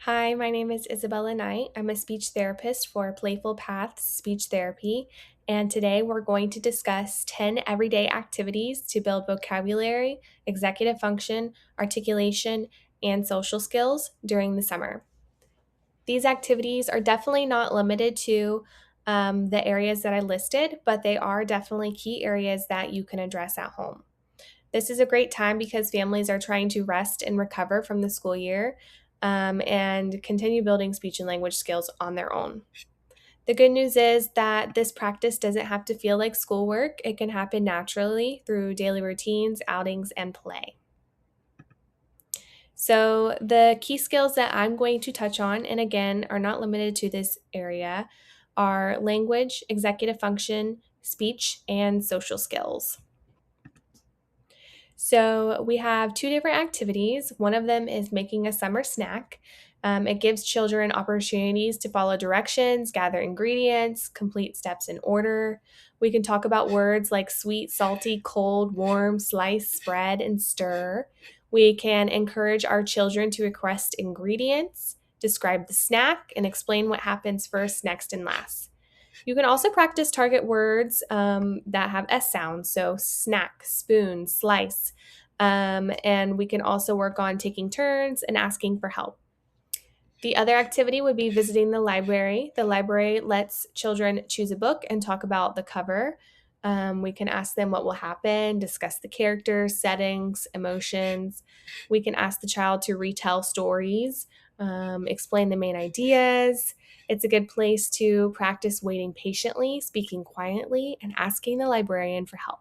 Hi, my name is Isabella Knight. I'm a speech therapist for Playful Paths Speech Therapy, and today we're going to discuss 10 everyday activities to build vocabulary, executive function, articulation, and social skills during the summer. These activities are definitely not limited to the areas that I listed, but they are definitely key areas that you can address at home. This is a great time because families are trying to rest and recover from the school year and continue building speech and language skills on their own. The good news is that this practice doesn't have to feel like schoolwork. It can happen naturally through daily routines, outings, and play. So, the key skills that I'm going to touch on, and again, are not limited to this area, are language, executive function, speech, and social skills. So we have two different activities. One of them is making a summer snack. It gives children opportunities to follow directions, gather ingredients, complete steps in order. We can talk about words like sweet, salty, cold, warm, slice, spread, and stir. We can encourage our children to request ingredients, describe the snack, and explain what happens first, next, and last. You can also practice target words that have S sounds, so snack, spoon, slice. And we can also work on taking turns and asking for help. The other activity would be visiting the library. The library lets children choose a book and talk about the cover. We can ask them what will happen, discuss the characters, settings, emotions. We can ask the child to retell stories, explain the main ideas. It's a good place to practice waiting patiently, speaking quietly, and asking the librarian for help.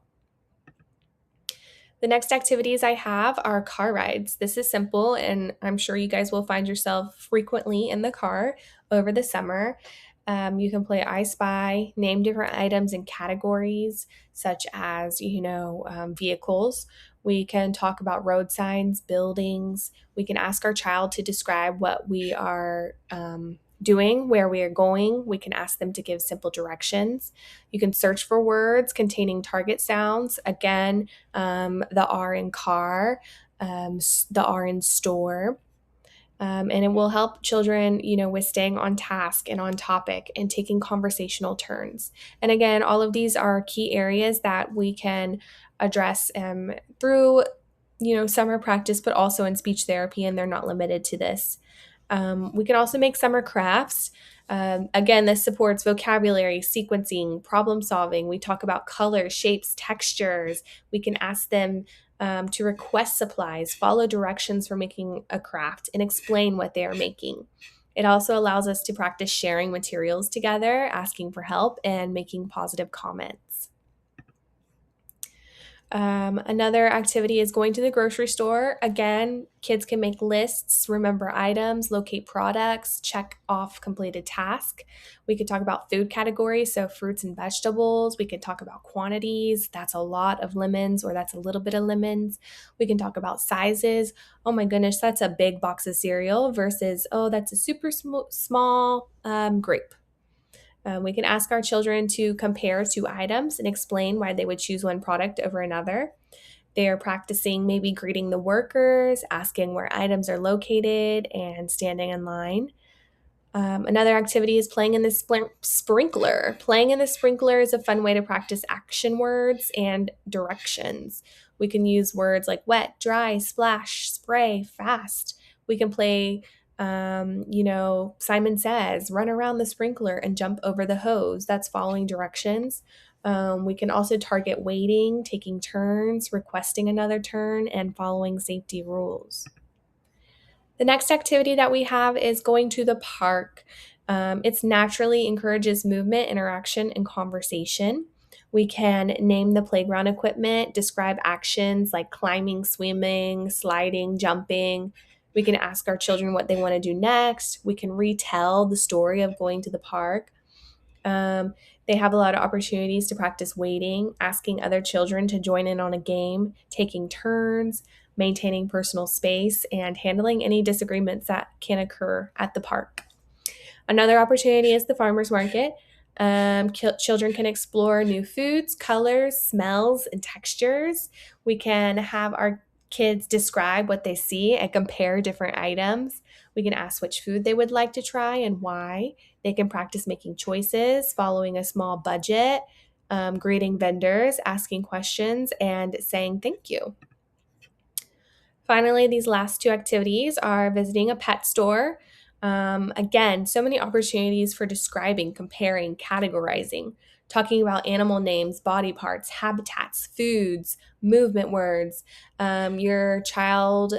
The next activities I have are car rides. This is simple, and I'm sure you guys will find yourself frequently in the car over the summer. You can play I Spy, name different items and categories, such as, vehicles. We can talk about road signs, buildings. We can ask our child to describe what we are doing, where we are going. We can ask them to give simple directions. You can search for words containing target sounds. Again, the R in car, the R in store. And it will help children, with staying on task and on topic and taking conversational turns. And again, all of these are key areas that we can address through, summer practice, but also in speech therapy, and they're not limited to this. We can also make summer crafts. Again, this supports vocabulary, sequencing, problem solving. We talk about colors, shapes, textures. We can ask them to request supplies, follow directions for making a craft, and explain what they are making. It also allows us to practice sharing materials together, asking for help, and making positive comments. Another activity is going to the grocery store. Again, kids can make lists, remember items, locate products, check off completed tasks. We could talk about food categories, so fruits and vegetables. We could talk about quantities. That's a lot of lemons, or that's a little bit of lemons. We can talk about sizes. Oh my goodness, that's a big box of cereal versus, oh, that's a super small grape. We can ask our children to compare two items and explain why they would choose one product over another. They are practicing maybe greeting the workers, asking where items are located, and standing in line. Another activity is playing in the sprinkler. Playing in the sprinkler is a fun way to practice action words and directions. We can use words like wet, dry, splash, spray, fast. We can play, Simon Says, run around the sprinkler and jump over the hose. That's following directions. We can also target waiting, taking turns, requesting another turn, and following safety rules. The next activity that we have is going to the park. It naturally encourages movement, interaction, and conversation. We can name the playground equipment, describe actions like climbing, swimming, sliding, jumping. We can ask our children what they want to do next. We can retell the story of going to the park. They have a lot of opportunities to practice waiting, asking other children to join in on a game, taking turns, maintaining personal space, and handling any disagreements that can occur at the park. Another opportunity is the farmer's market. Children can explore new foods, colors, smells, and textures. We can have our kids describe what they see and compare different items. We can ask which food they would like to try and why. They can practice making choices, following a small budget, greeting vendors, asking questions, and saying thank you. Finally, these last two activities are visiting a pet store. Again, so many opportunities for describing, comparing, categorizing, talking about animal names, body parts, habitats, foods, movement words. Your child,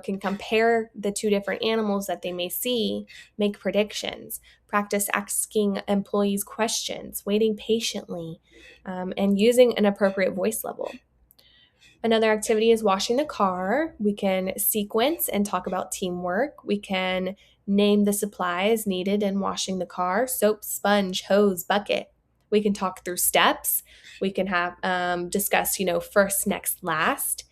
can compare the two different animals that they may see, make predictions, practice asking employees questions, waiting patiently, and using an appropriate voice level. Another activity is washing the car. We can sequence and talk about teamwork. We can name the supplies needed in washing the car: soap, sponge, hose, bucket. We can talk through steps. We can have discuss, first, next, last.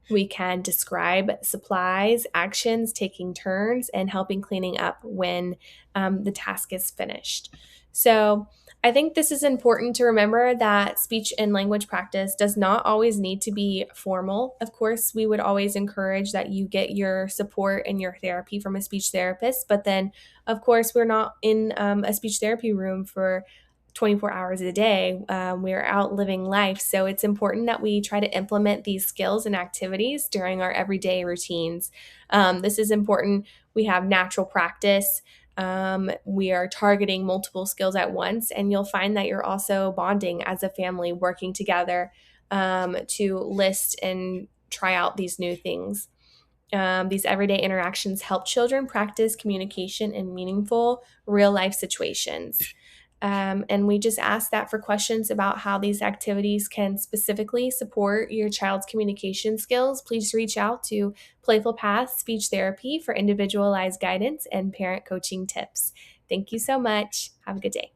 We can describe supplies, actions, taking turns, and helping cleaning up when the task is finished. So, I think this is important to remember that speech and language practice does not always need to be formal. Of course, we would always encourage that you get your support and your therapy from a speech therapist, but then, of course, we're not in a speech therapy room for 24 hours a day. We're out living life. So it's important that we try to implement these skills and activities during our everyday routines. This is important. We have natural practice. We are targeting multiple skills at once, and you'll find that you're also bonding as a family, working together to list and try out these new things. These everyday interactions help children practice communication in meaningful, real life situations. And we just ask that for questions about how these activities can specifically support your child's communication skills, please reach out to Playful Path Speech Therapy for individualized guidance and parent coaching tips. Thank you so much. Have a good day.